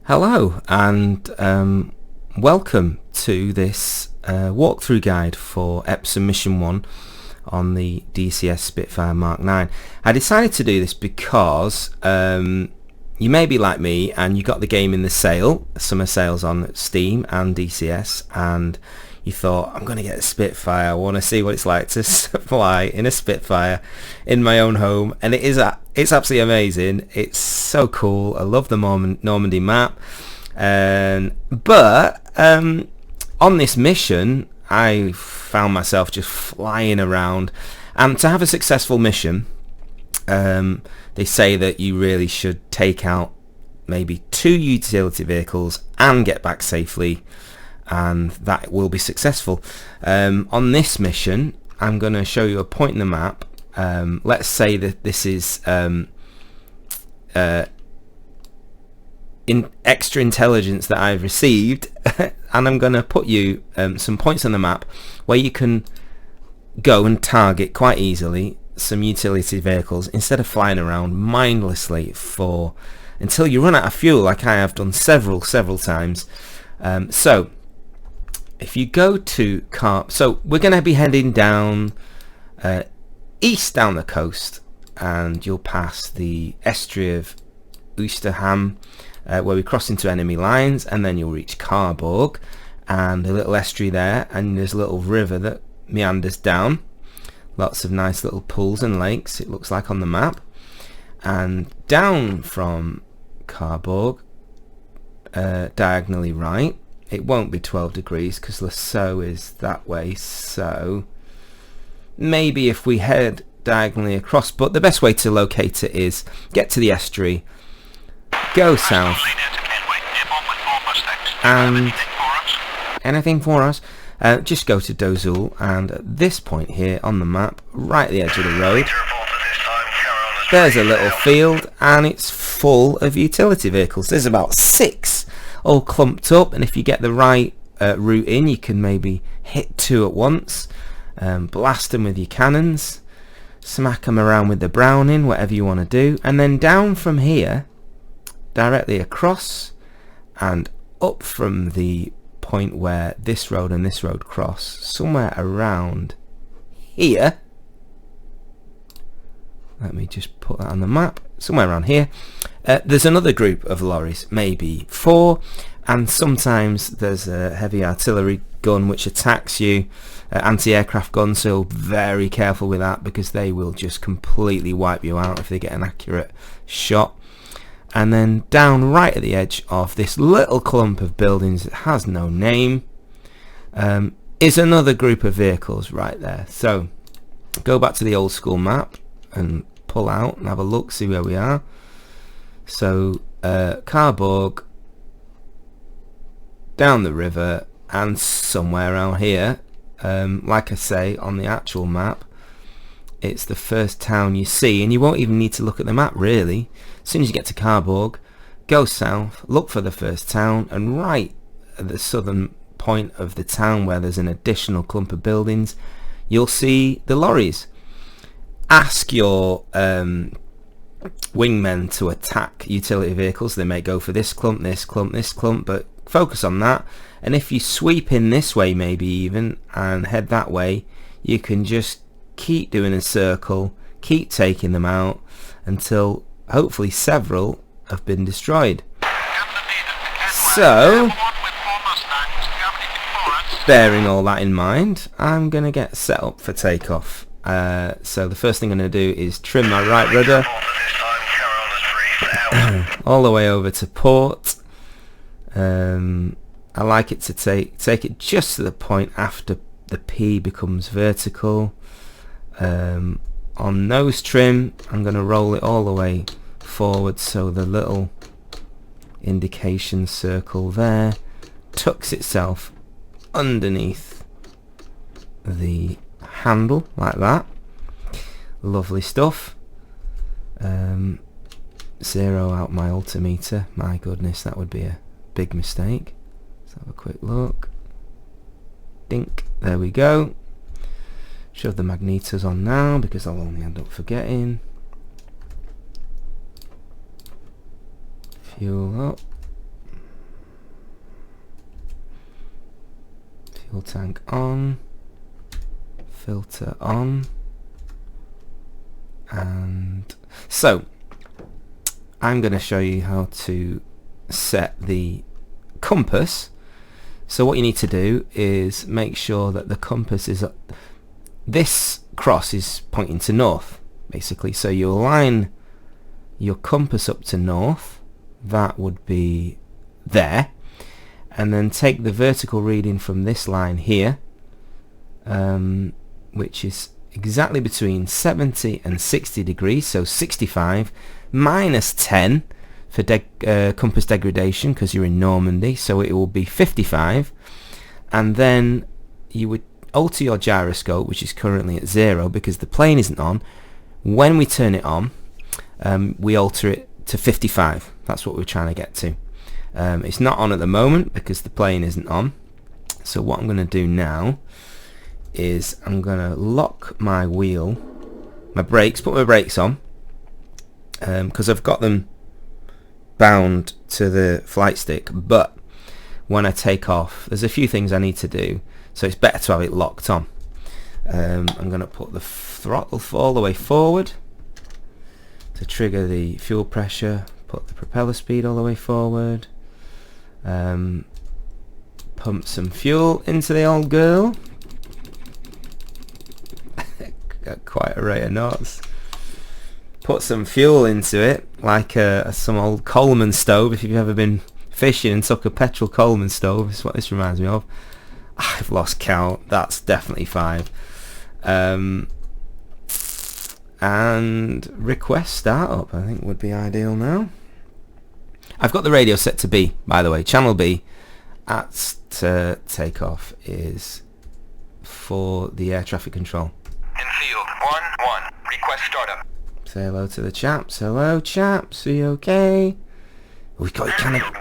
Hello and welcome to this walkthrough guide for Epsom Mission 1 on the DCS Spitfire Mark 9. I decided to do this because you may be like me and you got the game in the sale, summer sales on Steam and DCS, and you thought, I'm going to get a Spitfire, I want to see what it's like to fly in a Spitfire in my own home, and it's absolutely amazing. It's so cool. I love the Normandy map, but on this mission I found myself just flying around, and to have a successful mission they say that you really should take out maybe 2 utility vehicles and get back safely, and that will be successful. On this mission I'm going to show you a point in the map. Let's say that this is in extra intelligence that I've received and I'm going to put you some points on the map where you can go and target quite easily some utility vehicles instead of flying around mindlessly until you run out of fuel, like I have done several times. So if you go to so we're going to be heading down east down the coast, and you'll pass the estuary of Ouistreham where we cross into enemy lines, and then you'll reach Carbourg and a little estuary there, and there's a little river that meanders down. Lots of nice little pools and lakes, it looks like on the map. And down from Carbourg, diagonally right, it won't be 12 degrees because Le Sceau is that way, so maybe if we head diagonally across, but the best way to locate it is get to the estuary, go south, and anything for us, just go to Dozul, and at this point here on the map, right at the edge of the road, there's a little field and it's full of utility vehicles. There's about 6 all clumped up, and if you get the right route in, you can maybe hit 2 at once, blast them with your cannons, smack them around with the Browning, whatever you want to do, and then down from here directly across and up from the point where this road and this road cross, somewhere around here, let me just put that on the map, somewhere around here, there's another group of lorries, maybe 4, and sometimes there's a heavy artillery gun which attacks you, anti-aircraft gun, so very careful with that because they will just completely wipe you out if they get an accurate shot. And then down right at the edge of this little clump of buildings that has no name is another group of vehicles right there. So go back to the old school map and pull out and have a look, see where we are. So Carbourg, down the river, and somewhere around here, like I say on the actual map, it's the first town you see, and you won't even need to look at the map really. As soon as you get to Carbourg, go south, look for the first town, and right at the southern point of the town where there's an additional clump of buildings, you'll see the lorries. Ask your wingmen to attack utility vehicles. They may go for this clump, this clump, this clump, but focus on that. And if you sweep in this way maybe even and head that way, you can just keep doing a circle, keep taking them out until hopefully several have been destroyed. So bearing all that in mind, I'm going to get set up for takeoff. So the first thing I'm going to do is trim my right rudder all the way over to port. I like it to take it just to the point after the P becomes vertical. On nose trim I'm going to roll it all the way forward so the little indication circle there tucks itself underneath the handle like that. Lovely stuff. Zero out my altimeter, my goodness, that would be a big mistake. Let's have a quick look. Dink, there we go. Shove the magnetos on now because I'll only end up forgetting. Fuel up. fuel tank on, filter on, and so I'm going to show you how to set the compass. So what you need to do is make sure that the compass is up. This cross is pointing to north, basically, so you align your compass up to north. That would be there, and then take the vertical reading from this line here, which is exactly between 70 and 60 degrees, so 65 minus 10 for compass degradation, because you're in Normandy, so it will be 55. And then you would alter your gyroscope, which is currently at 0 because the plane isn't on. When we turn it on, we alter it to 55. That's what we're trying to get to. It's not on at the moment because the plane isn't on. So what I'm going to do now is I'm going to lock my wheel, my brakes, put my brakes on, because I've got them bound to the flight stick, but when I take off there's a few things I need to do, so it's better to have it locked on. I'm going to put the throttle all the way forward to trigger the fuel pressure, put the propeller speed all the way forward, pump some fuel into the old girl. Got quite a rate of knots. Put some fuel into it, like some old Coleman stove. If you've ever been fishing and took a petrol Coleman stove, is what this reminds me of. I've lost count. That's definitely 5. And request startup, I think, would be ideal now. I've got the radio set to B, by the way. Channel B at takeoff is for the air traffic control. In field 1-1, request startup. Say hello to the chaps. Hello, chaps. Are you okay? We've got your canopy. 1-1,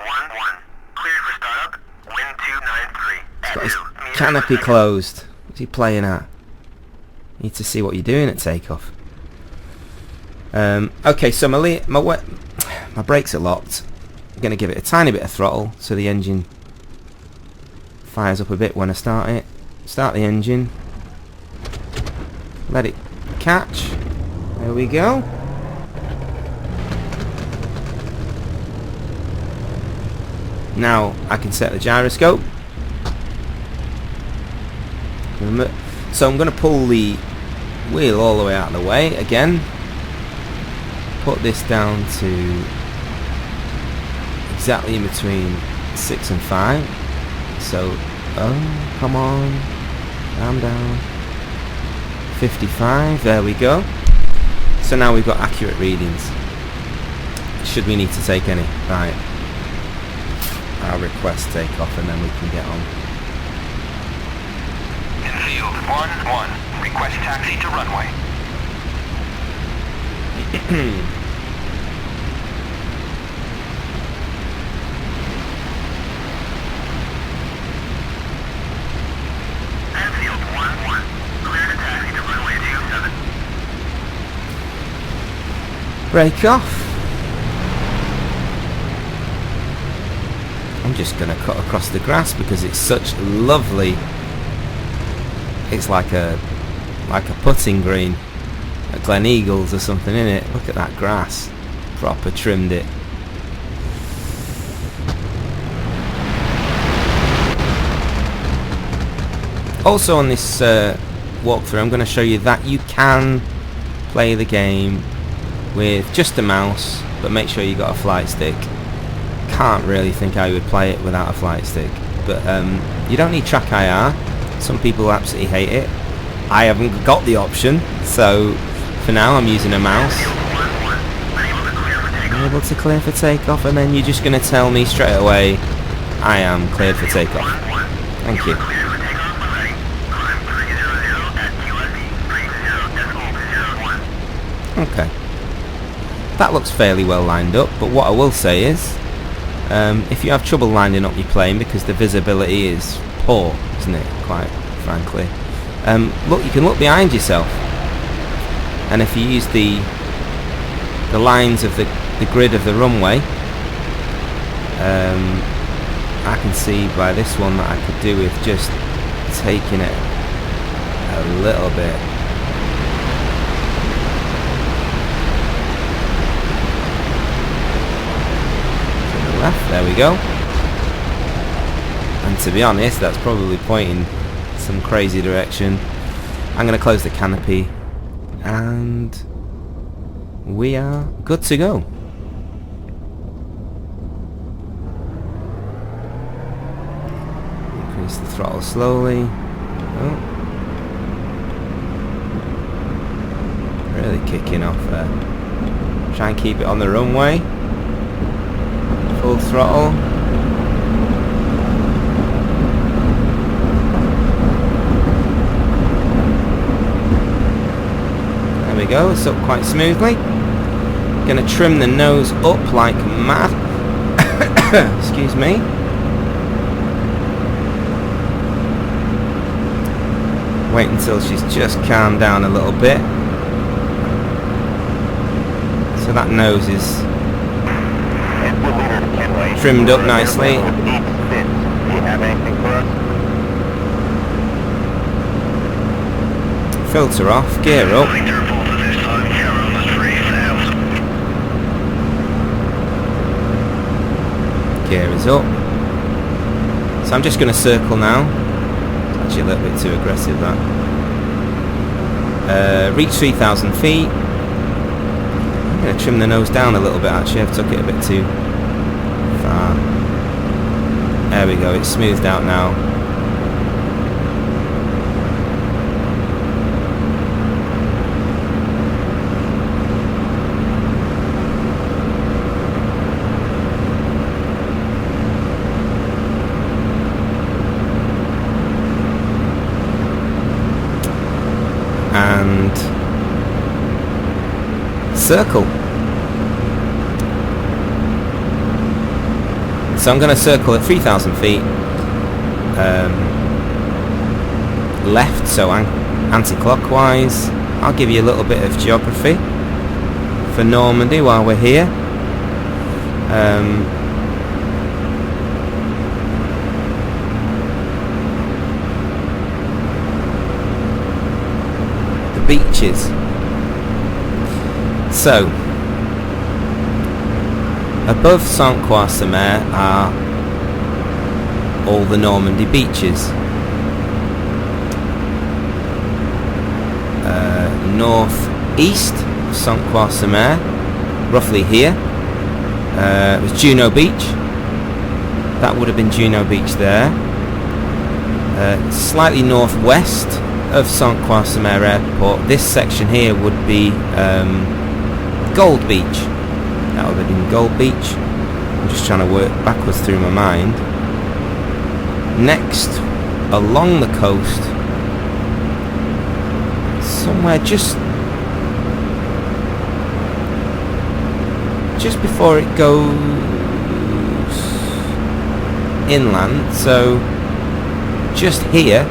cleared for startup. Wind 293. He's got his canopy closed. What's he playing at? Need to see what you're doing at takeoff. Okay, so my brakes are locked. I'm going to give it a tiny bit of throttle so the engine fires up a bit when I start it. Start the engine. Let it catch. There we go. Now I can set the gyroscope. So I'm going to pull the wheel all the way out of the way again. Put this down to exactly in between 6 and 5. So, oh, come on. Calm down. 55, there we go. So now we've got accurate readings. Should we need to take any? Right. I'll request takeoff and then we can get on. In field 1-1, request taxi to runway. Field 1-1, clear to taxi to runway 27. Break off. I'm just going to cut across the grass because it's such lovely. It's like a putting green at Glen Eagles or something, in it. Look at that grass. Proper trimmed it. Also on this walkthrough I'm going to show you that you can play the game with just a mouse, but make sure you got a flight stick. Can't really think how you would play it without a flight stick, but you don't need track IR. Some people absolutely hate it. I haven't got the option, so for now I'm using a mouse. I'm able to clear for takeoff, and then you're just going to tell me straight away I am cleared for takeoff. Thank you. Okay, that looks fairly well lined up, but what I will say is if you have trouble lining up your plane because the visibility is poor, isn't it, quite frankly, look, you can look behind yourself, and if you use the lines of the grid of the runway, I can see by this one that I could do with just taking it a little bit. To the left, there we go. And to be honest, that's probably pointing some crazy direction. I'm going to close the canopy and we are good to go. Increase the throttle slowly. Oh. Really kicking off there. Try and keep it on the runway. Full throttle. There we go, it's up quite smoothly. Gonna trim the nose up like mad. Excuse me. Wait until she's just calmed down a little bit. So that nose is trimmed up nicely. Filter off, gear up. Gear is up. So I'm just going to circle now. Actually a little bit too aggressive that. Reach 3,000 feet. I'm going to trim the nose down a little bit actually. I've took it a bit too far. There we go, it's smoothed out now. And circle. So I'm going to circle at 3,000 feet left, so anti-clockwise. I'll give you a little bit of geography for Normandy while we're here. Beaches. So above Saint-Croix-sur-Mer are all the Normandy beaches. North east of Saint-Croix-sur-Mer, roughly here, was Juno Beach. That would have been Juno Beach there. Slightly northwest of Saint-Croix-sur-Mer Airport, this section here would be Gold Beach. That would have been Gold Beach. I'm just trying to work backwards through my mind. Next, along the coast, somewhere just before it goes inland, so just here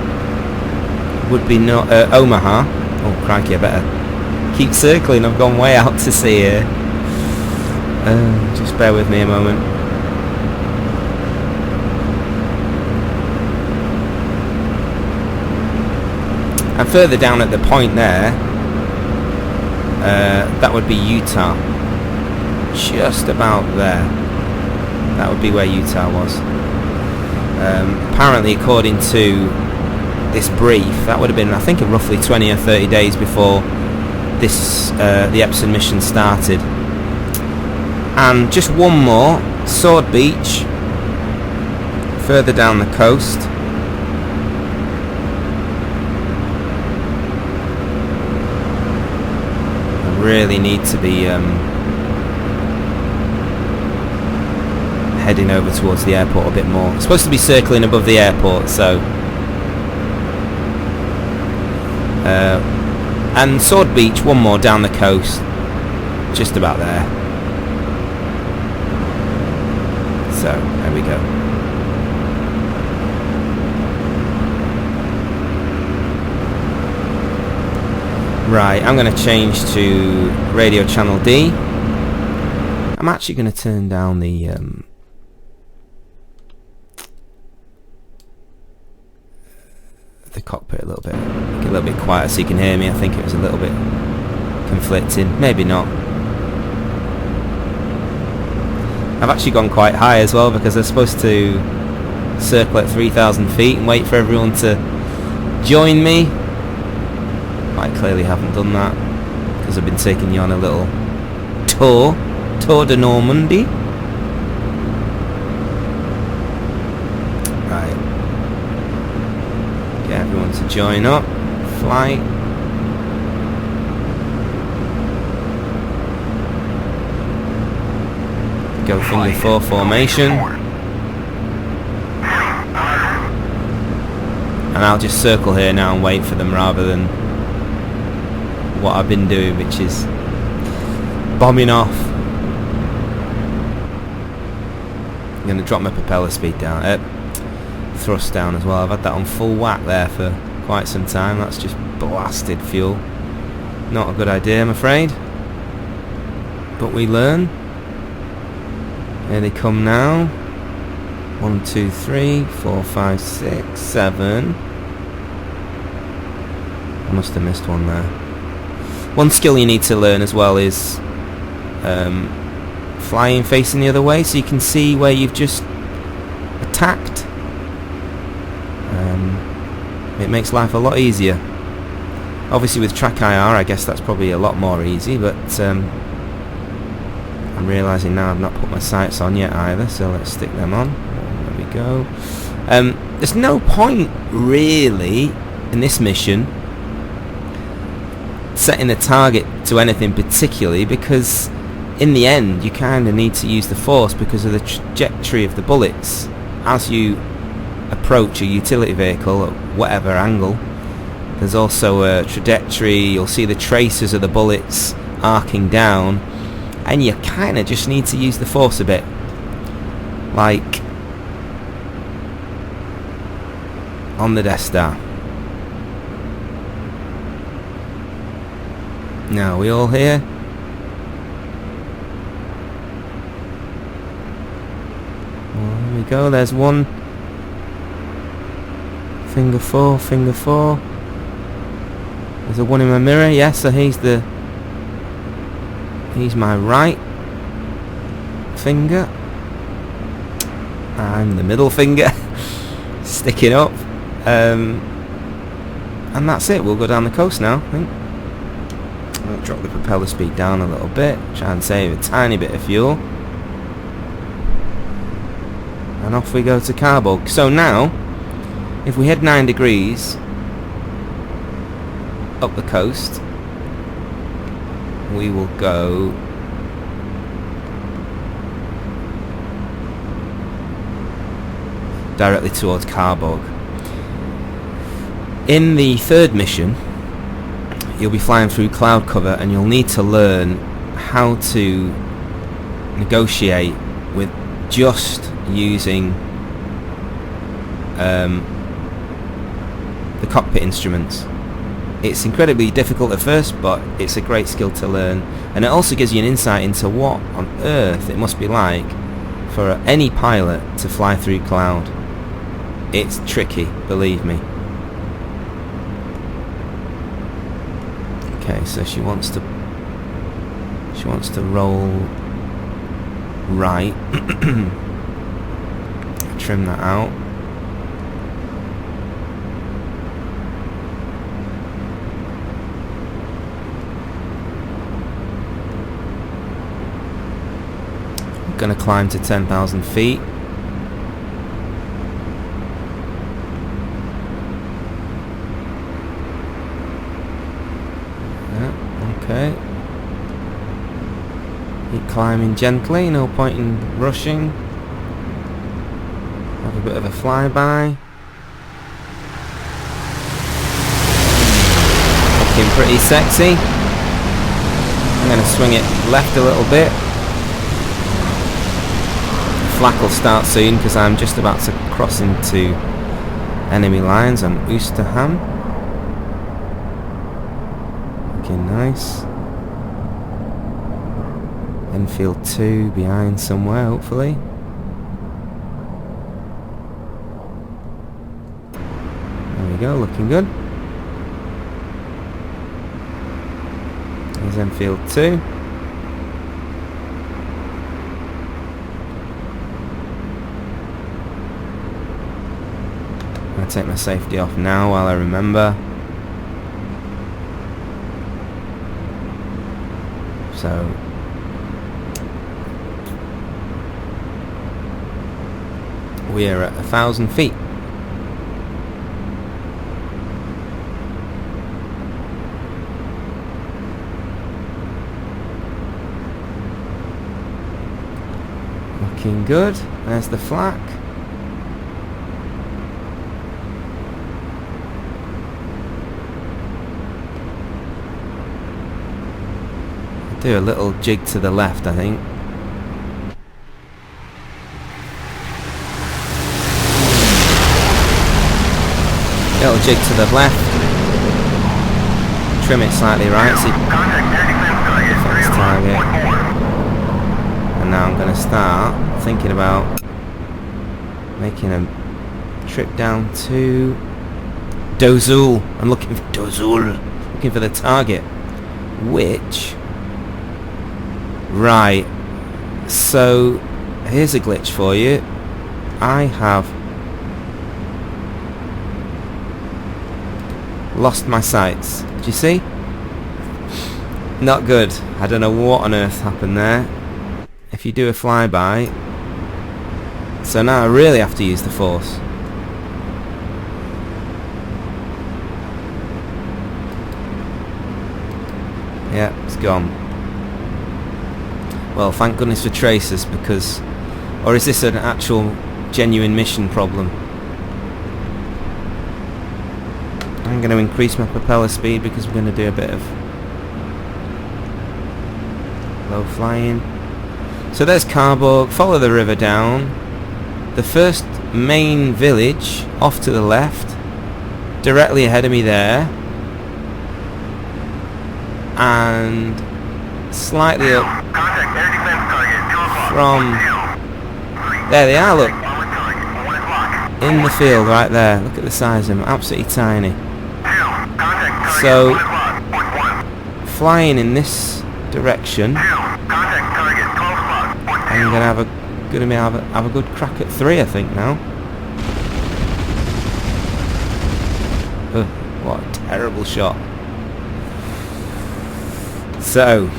would be Omaha. Oh crikey, I better keep circling, I've gone way out to sea here. Just bear with me a moment. And further down at the point there, that would be Utah. Just about there. That would be where Utah was. Apparently, according to this brief, that would have been, I think, roughly 20 or 30 days before this the Epsom mission started. And just one more, Sword Beach, further down the coast. I really need to be heading over towards the airport a bit more. I'm supposed to be circling above the airport, so and Sword Beach, one more down the coast, just about there. So there we go. Right, I'm going to change to radio channel D. I'm actually going to turn down the the cockpit a little bit. Make it a little bit quieter so you can hear me. I think it was a little bit conflicting. Maybe not. I've actually gone quite high as well because they're supposed to circle at 3,000 feet and wait for everyone to join me. Quite clearly haven't done that because I've been taking you on a little Tour de Normandy. Right. Get everyone to join up. Flight. Go finger 4 formation. And I'll just circle here now and wait for them rather than what I've been doing, which is bombing off. I'm going to drop my propeller speed down, thrust down as well. I've had that on full whack there for quite some time. That's just blasted fuel. Not a good idea, I'm afraid. But we learn. Here they come now. 1, 2, 3, 4, 5, 6, 7. I must have missed one there. One skill you need to learn as well is flying facing the other way so you can see where you've just attacked. It makes life a lot easier. Obviously with track IR I guess that's probably a lot more easy, but I'm realising now I've not put my sights on yet either, so let's stick them on. There we go. There's no point really in this mission setting a target to anything particularly, because in the end you kind of need to use the force because of the trajectory of the bullets as you approach a utility vehicle at whatever angle. There's also a trajectory, you'll see the traces of the bullets arcing down, and you kind of just need to use the force a bit, like on the Death Star. Now, are we all here? Well, there we go, there's one. Finger 4, finger 4. There's a one in my mirror, yes, so he's my right finger. I'm the middle finger. Sticking up. And that's it, we'll go down the coast now, I think. I'll drop the propeller speed down a little bit, try and save a tiny bit of fuel. And off we go to Carbogue. So now, if we head 9 degrees up the coast, we will go directly towards Carbogue. In the third mission, you'll be flying through cloud cover and you'll need to learn how to negotiate with just using the cockpit instruments. It's incredibly difficult at first, but it's a great skill to learn, and it also gives you an insight into what on earth it must be like for any pilot to fly through cloud. It's tricky, believe me. Okay, so she wants to roll right. Trim that out. I'm gonna climb to 10,000 feet. Okay. Keep climbing gently, no point in rushing. Have a bit of a flyby. Looking pretty sexy. I'm going to swing it left a little bit. Flak will start soon because I'm just about to cross into enemy lines on Oosterham. Looking nice. Enfield 2 behind somewhere, go, looking good. There's Enfield 2. I'm going to take my safety off now while I remember. So we are at 1,000 feet. Looking good. There's the flak. Do a little jig to the left, I think. Little jig to the left. Trim it slightly right. See, defense target. And now I'm going to start thinking about making a trip down to Dozul. I'm looking for Dozul. Looking for the target, which. Right, so here's a glitch for you. I have lost my sights. Do you see? Not good. I don't know what on earth happened there. If you do a flyby, so now I really have to use the force. Yeah, it's gone. Well, thank goodness for tracers, because... Or is this an actual, genuine mission problem? I'm going to increase my propeller speed because we're going to do a bit of low flying. So there's Carborg. Follow the river down. The first main village, off to the left. Directly ahead of me there. And slightly up from there they are, look, in the field right there. Look at the size of them, absolutely tiny. So flying in this direction, I'm gonna have a good crack at 3, I think now. Ugh, what a terrible shot. So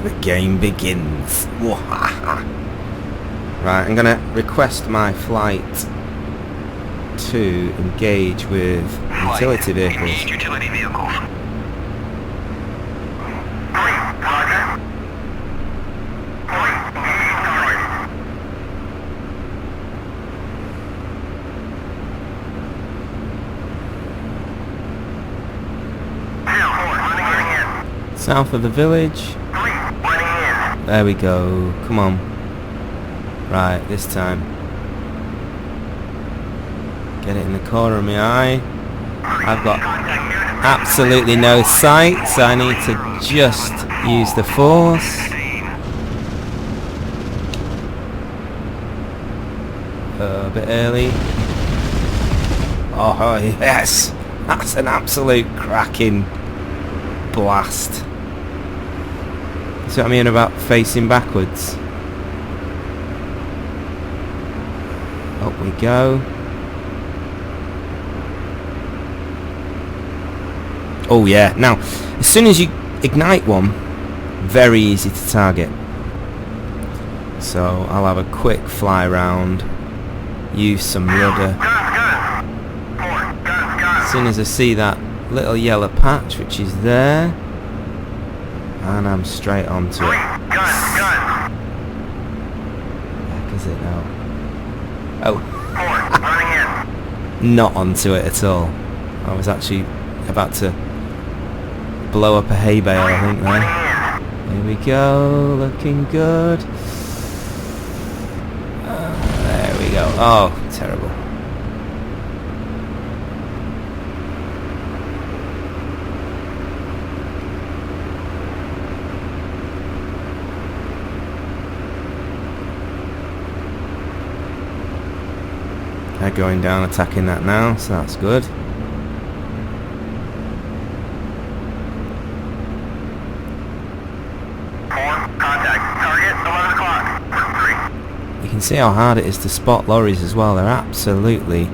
the game begins. Right, I'm gonna request my flight to engage with utility vehicles. Engage utility vehicles. South of the village. There we go. Come on. Right, this time. Get it in the corner of my eye. I've got absolutely no sight, so I need to just use the force. A bit early. Oh yes! That's an absolute cracking blast. See what I mean about facing backwards? Up we go. Oh yeah, now as soon as you ignite one, very easy to target. So I'll have a quick fly round, use some rudder. As soon as I see that little yellow patch, which is there, and I'm straight onto it. What the heck is it now? Oh. Not onto it at all. I was actually about to blow up a hay bale, I think, there. Here we go, looking good. There we go. Oh, terrible. They're going down attacking that now, so that's good. Contact. Target 11 o'clock. 3. You can see how hard it is to spot lorries as well. They're absolutely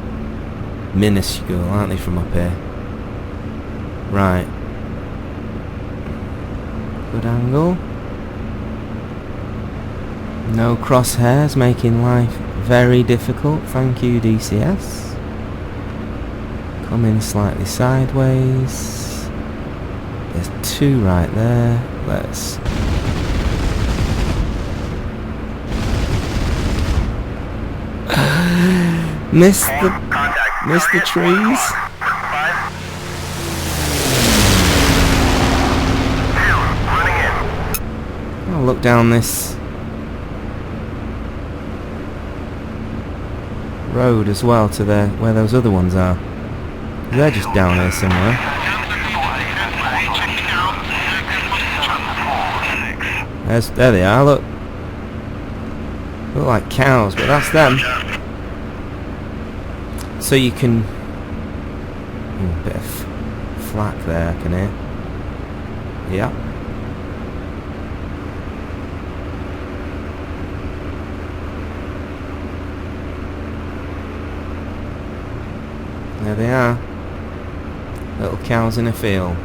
minuscule, aren't they, from up here? Right. Good angle. No crosshairs, making life very difficult. Thank you, DCS. Coming slightly sideways. There's 2 right there. Let's... Miss the trees. 5. 2. Running in. I'll look down this road as well to where those other ones are. They're just down here somewhere. There they are, look. Look like cows, but that's them. So you can... a bit of flak there, I can hear. Yeah. There they are. Little cows in a field.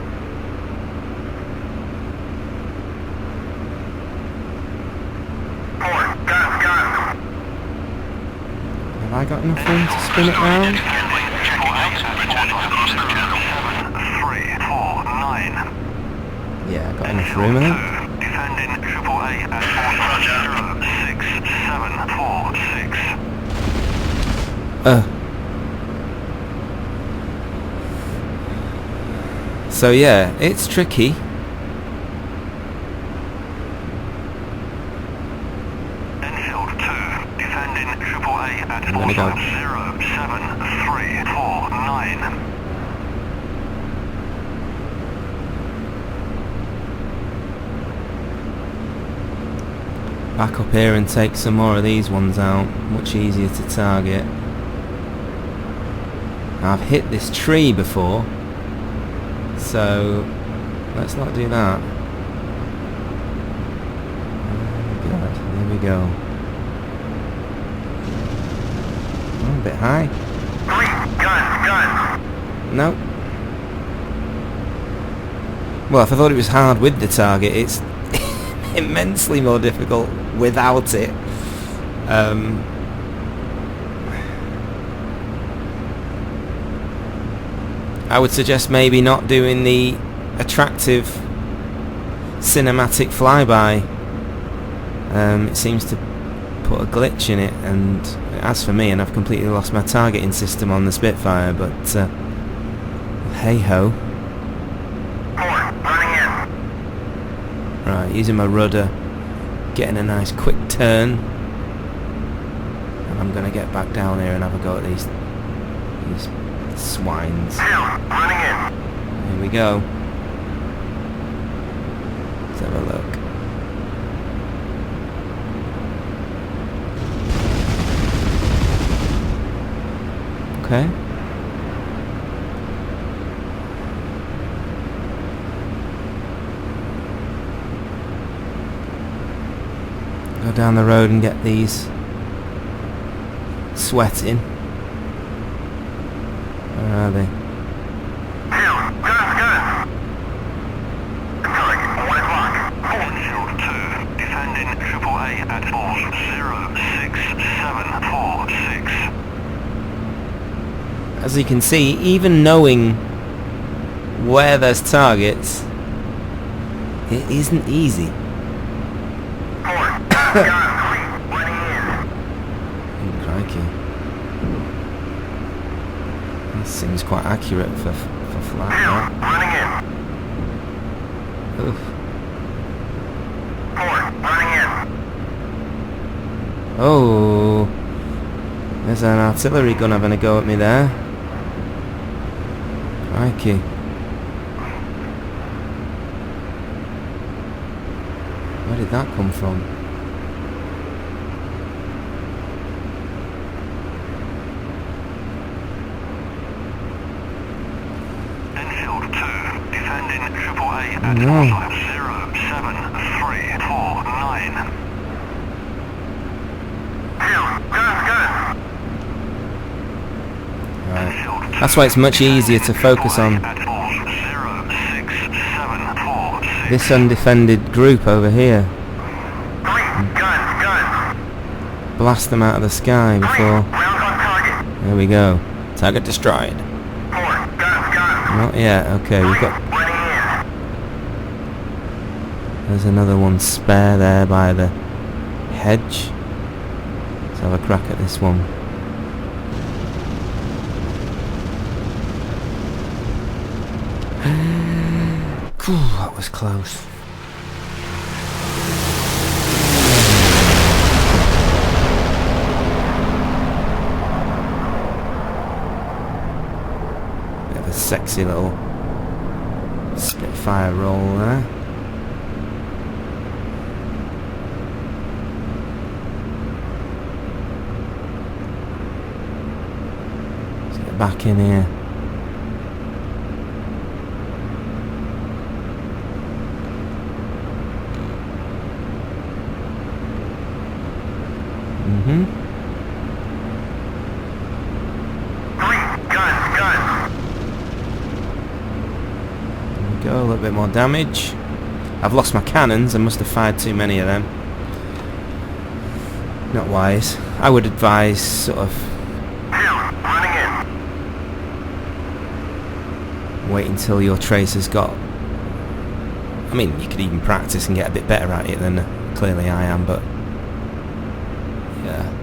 Have I got enough room to spin it round? Yeah, I got enough room in it. Defending AAA at 46746. So yeah, it's tricky. Enfield 2, defending AAA at I'm gonna go. 07349. Back up here and take some more of these ones out. Much easier to target. I've hit this tree before, so let's not do that. Oh God, there we go. Oh, a bit high. 3. Gun. No. Well, if I thought it was hard with the target, it's immensely more difficult without it. I would suggest maybe not doing the attractive cinematic flyby. It seems to put a glitch in it, and as for me, and I've completely lost my targeting system on the Spitfire, but hey ho. 4. Running in. Right, using my rudder, getting a nice quick turn, and I'm gonna get back down here and have a go at these swines. 2. Running in. Here we go. Let's have a look. Okay. Go down the road and get these sweating. Where are they? 2. Guns. Target 1 o'clock. Enfield 2, defending AAA at 06746. As you can see, even knowing where there's targets, it isn't easy. 4. Gun. Running in. Crikey. This seems quite accurate for flat. 2. Running in. Oof. 4. Running in. Oh, there's an artillery gun having a go at me there. Crikey. Where did that come from? at No. 07349. Right. That's why it's much easier to focus on this undefended group over here. Blast them out of the sky before... There we go. Target destroyed. Not yet. Okay, we've got... There's another one spare there by the hedge. Let's have a crack at this one. That was close. Bit of a sexy little Spitfire roll there. Let's get back in here. There we go, a little bit more damage. I've lost my cannons, I must have fired too many of them. Not wise. I would advise sort of wait until your tracer's got... I mean, you could even practice and get a bit better at it than clearly I am, but yeah.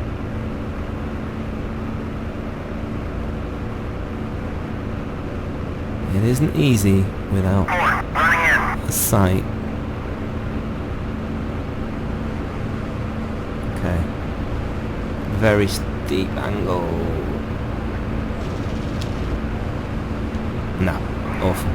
It isn't easy without a sight. Okay. Very steep angle. No. Awful.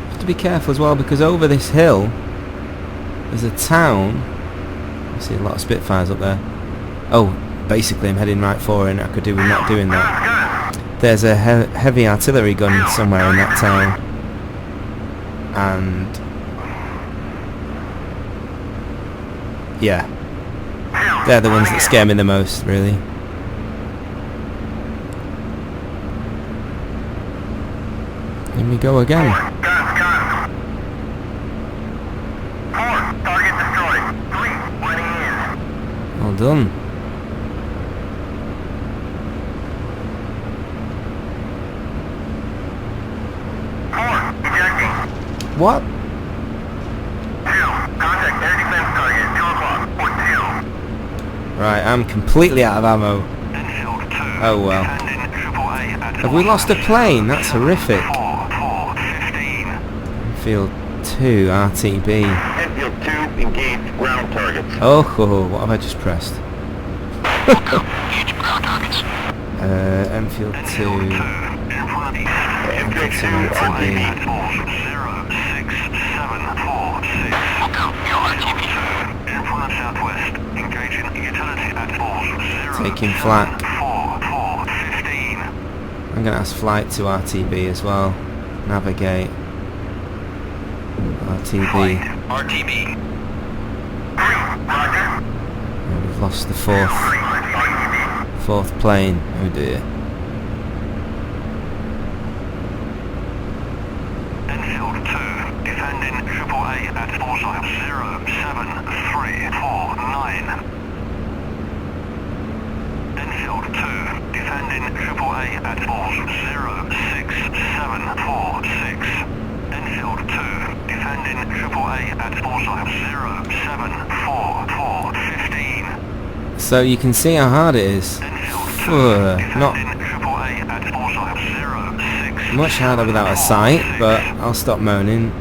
Have to be careful as well, because over this hill there's a town. I see a lot of Spitfires up there. Oh, basically I'm heading right for it, and I could do with not doing that. There's a heavy artillery gun somewhere in that town, and yeah, they're the ones that scare me the most, really. Here we go again. Well done. What? Right, I'm completely out of ammo. Oh well. Have we lost a plane? That's horrific. Field 2 RTB. Field 2, engage ground targets. Oh, what have I just pressed? Enfield 2. Enfield 2, RTB. 06746. In front of southwest. Engaging utility at 40. Taking flat. 4415. I'm going to ask flight to RTB as well. Navigate. RTB. RTB. Oh, we've lost the fourth plane. Oh dear. Enfield 2, defending AAA at Forsyth 07349. Enfield 2, defending AAA at Forsyth 06746. Enfield 2, defending AAA at Forsyth 07415. So you can see how hard it is. Not much harder without a sight, but I'll stop moaning.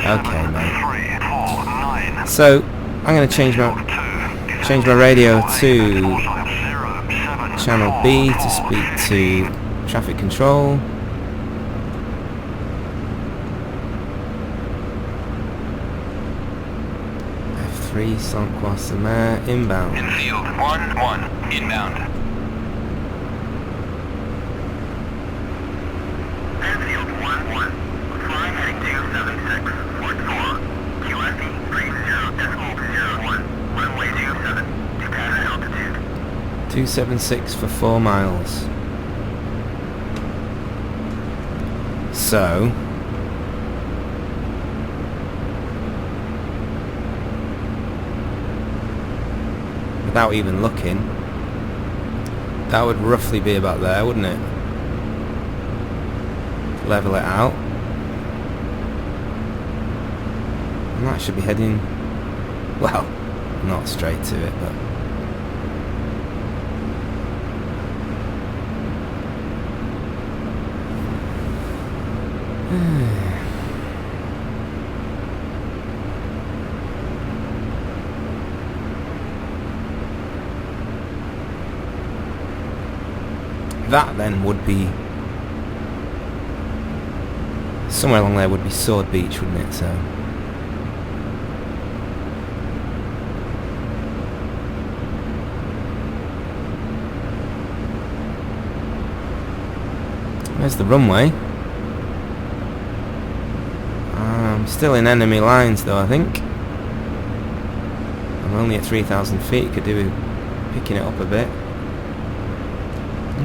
Okay, mate. So I'm going to change my radio to channel B to speak to traffic control. 3 Saint-Croix-sur-Mer, inbound. Infield 1-1, inbound. Infield 1-1, flying heading 276.4, QFE 30.01, runway 27, to pattern altitude. 276 for 4 miles. So without even looking, that would roughly be about there, wouldn't it? Level it out, and that should be heading, well, not straight to it, but that then would be somewhere along there would be Sword Beach, wouldn't it? So there's the runway. I'm still in enemy lines though, I think. I'm only at 3,000 feet, could do with picking it up a bit.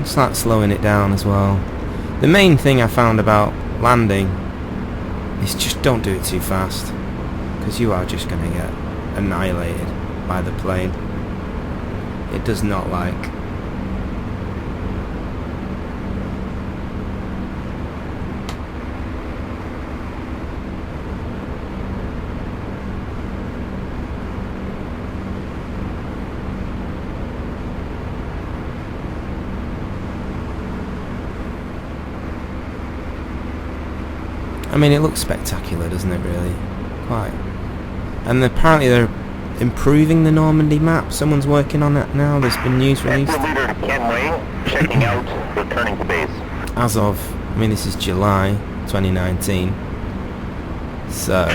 Start slowing it down as well. The main thing I found about landing is just don't do it too fast, because you are just going to get annihilated by the plane. It does not like. I mean, it looks spectacular, doesn't it, really? Quite. And apparently they're improving the Normandy map. Someone's working on that now. There's been news released. Leader Ken Wayne, checking out, returning to base. As of, I mean, this is July 2019. So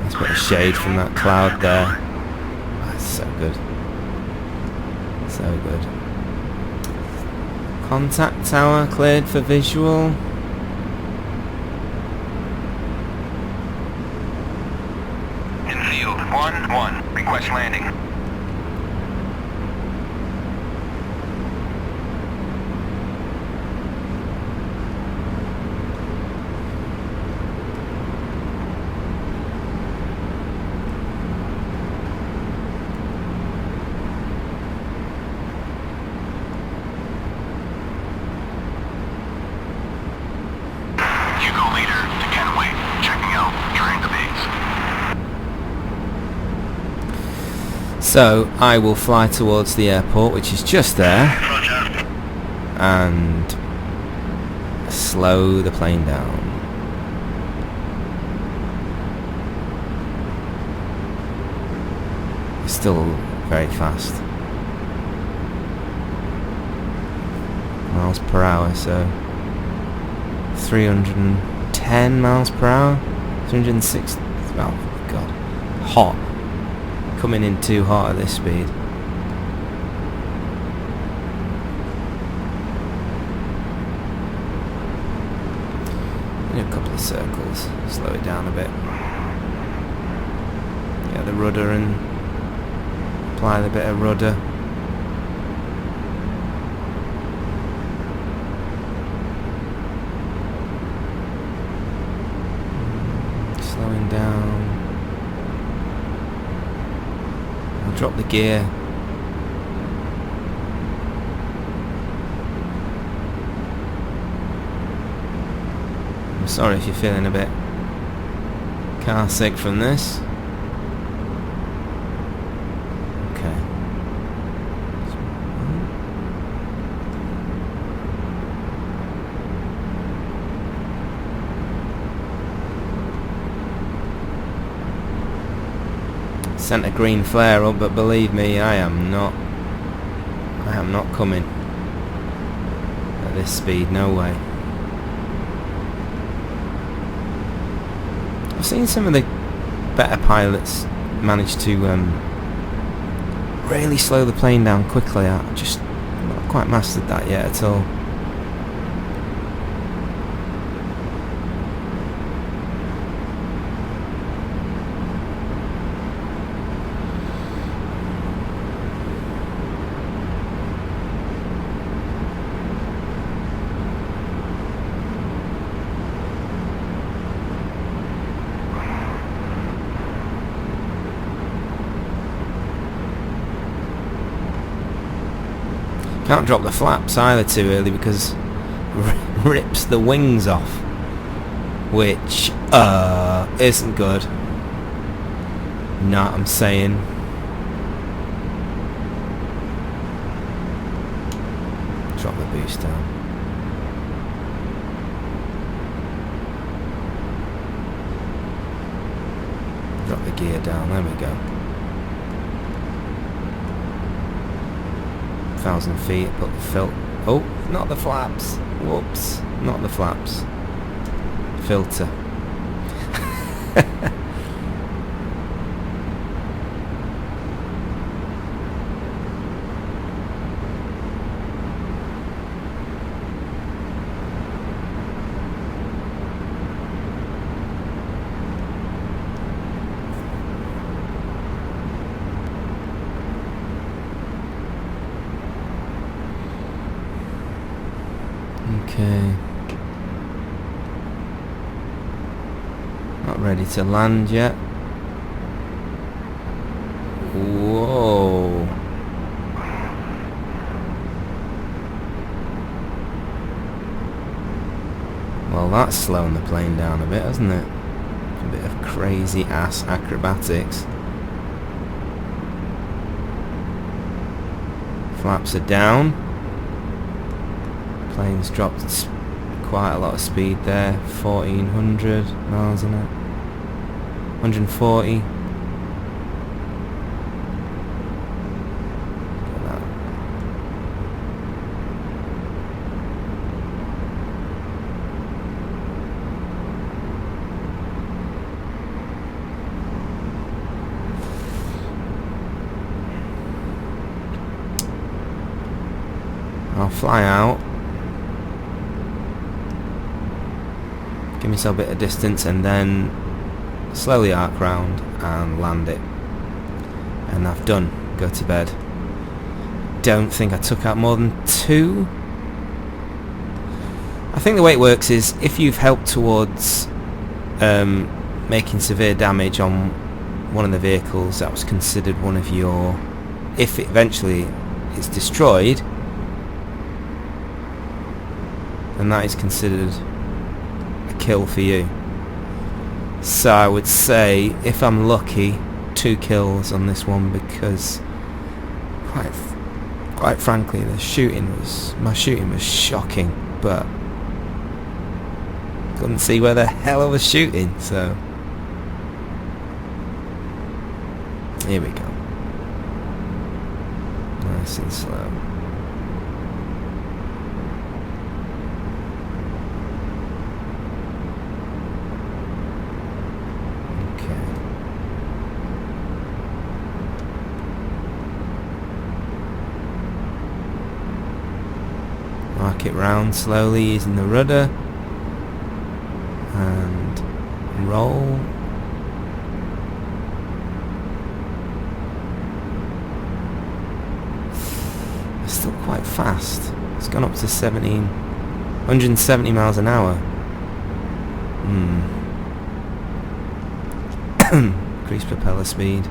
let's put a shade from that cloud there. That's so good. So good. Contact tower cleared for visual. Infield 1-1, request landing. So I will fly towards the airport, which is just there, and slow the plane down. It's still very fast. Miles per hour, so 310 miles per hour, 306. Oh god, hot. Coming in too hot at this speed. In a couple of circles, slow it down a bit. Get the rudder and apply the bit of rudder. Slowing down. Drop the gear. I'm sorry if you're feeling a bit car sick from this. Okay. Sent a green flare up, but believe me, I am not coming at at this speed, no way. I've seen some of the better pilots manage to really slow the plane down quickly. I've just not quite mastered that yet at all. Can't drop the flaps either too early because rips the wings off, which isn't good. Know what I'm saying? Drop the boost down. Drop the gear down. There we go. 1,000 feet, put the filter. Oh, not the flaps. Whoops, not the flaps. Filter. Okay. Not ready to land yet. Whoa. Well, that's slowing the plane down a bit, hasn't it? A bit of crazy ass acrobatics. Flaps are down. Plane's dropped quite a lot of speed there, 1400 miles an hour, 140. Look at that. I'll fly out. Give myself a bit of distance and then slowly arc round and land it. And I've done. Go to bed. Don't think I took out more than 2. I think the way it works is if you've helped towards making severe damage on one of the vehicles that was considered one of your... If it eventually is destroyed, then that is considered kill for you. So I would say, if I'm lucky, 2 kills on this one, because quite frankly my shooting was shocking, but couldn't see where the hell I was shooting, so here we go. Nice and slow. Arc it round slowly using the rudder and roll. It's still quite fast. It's gone up to 170 miles an hour. Increase propeller speed.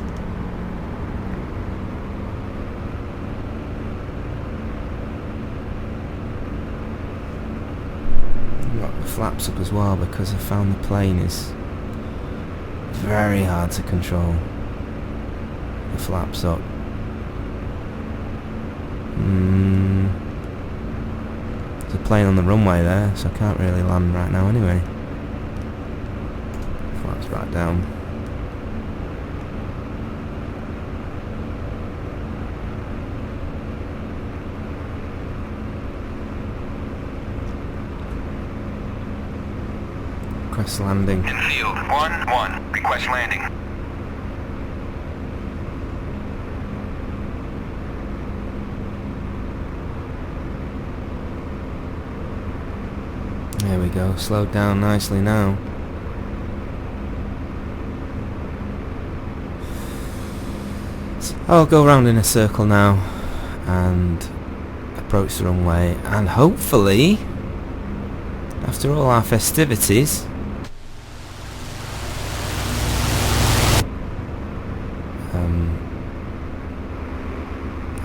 Flaps up as well, because I found the plane is very hard to control. The flaps up. There's a plane on the runway there, so I can't really land right now anyway. Flaps back down. Request landing. In field 1-1. Request landing. There we go, slowed down nicely now. So I'll go around in a circle now and approach the runway, and hopefully, after all our festivities,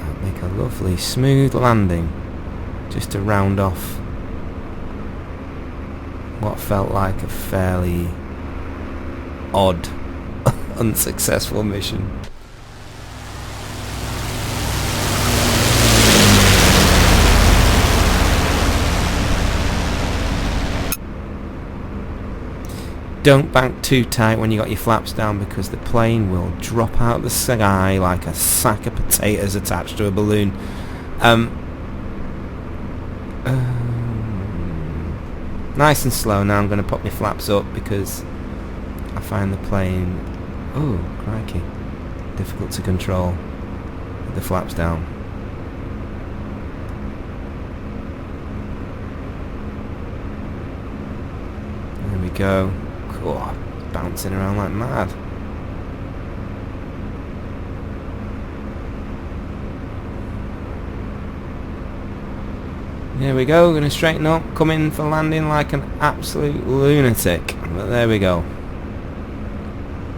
I'll make a lovely smooth landing just to round off what felt like a fairly odd, unsuccessful mission. Don't bank too tight when you got your flaps down, because the plane will drop out of the sky like a sack of potatoes attached to a balloon. Nice and slow now. I'm going to pop my flaps up because I find the plane, oh crikey, difficult to control with the flaps down. There we go. Cool. Bouncing around like mad. There we go, going to straighten up, come in for landing like an absolute lunatic. But there we go.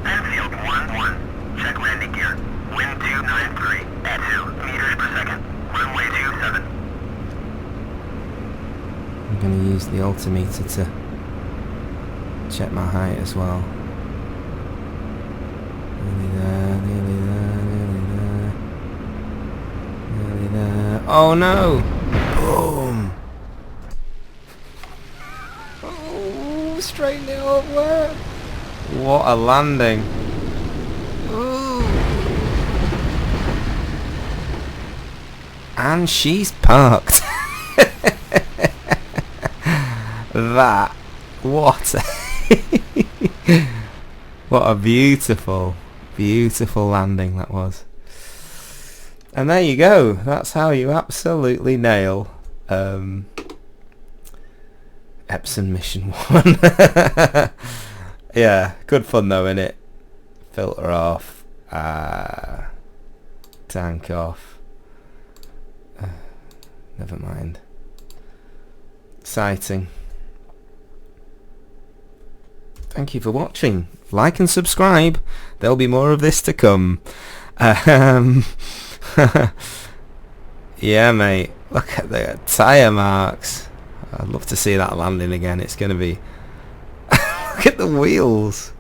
Airfield 1-1. Check landing gear. Wind 293 at 2 meters per second. Runway 27. I'm going to use the altimeter to check my height as well. Nearly there, nearly there, nearly there. Nearly there. Oh no! Boom! Oh, straighten it up, where? What a landing! Ooh. And she's parked. That, what what a beautiful, beautiful landing that was. And there you go. That's how you absolutely nail Epsom Mission 1. Yeah, good fun though, innit? Filter off. Tank off. Never mind. Exciting. Thank you for watching. Like and subscribe. There'll be more of this to come. Yeah, mate. Look at the tyre marks. I'd love to see that landing again. It's going to be... Look at the wheels.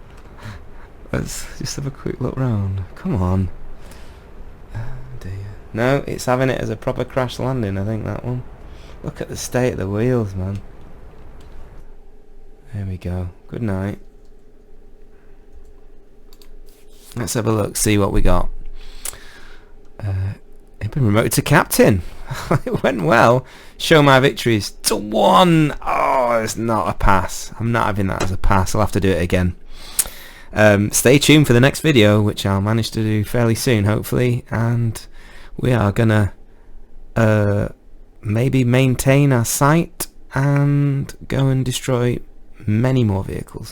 Let's just have a quick look round. Come on. Oh dear. No, it's having it as a proper crash landing, I think, that one. Look at the state of the wheels, man. There we go. Good night. Let's have a look, see what we got. I've been promoted to captain. It went well. Show my victories to 1. Oh, it's not a pass. I'm not having that as a pass. I'll have to do it again. Stay tuned for the next video, which I'll manage to do fairly soon, hopefully. And we are gonna maybe maintain our sight and go and destroy many more vehicles.